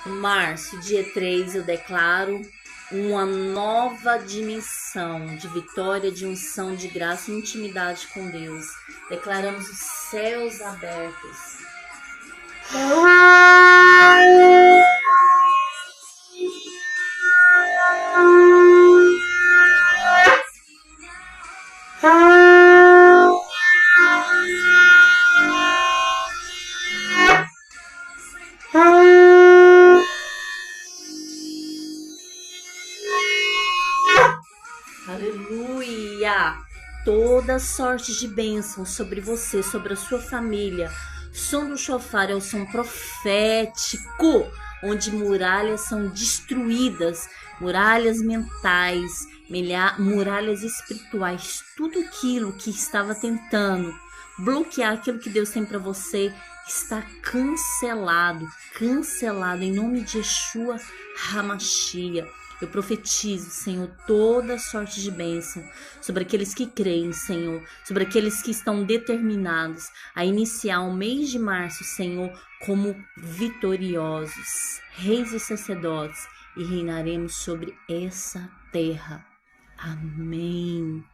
Março, dia 3, eu declaro uma nova dimensão de vitória, de unção, de graça e intimidade com Deus. Declaramos os céus abertos. Aleluia! Toda sorte de bênção sobre você, sobre a sua família. Som do chofar é o som profético, onde muralhas são destruídas, muralhas mentais, muralhas espirituais, tudo aquilo que estava tentando bloquear aquilo que Deus tem para você está cancelado, cancelado em nome de Yeshua HaMashiach. Eu profetizo, Senhor, toda sorte de bênção sobre aqueles que creem, Senhor, sobre aqueles que estão determinados a iniciar o mês de março, Senhor, como vitoriosos, reis e sacerdotes, e reinaremos sobre essa terra. Amém.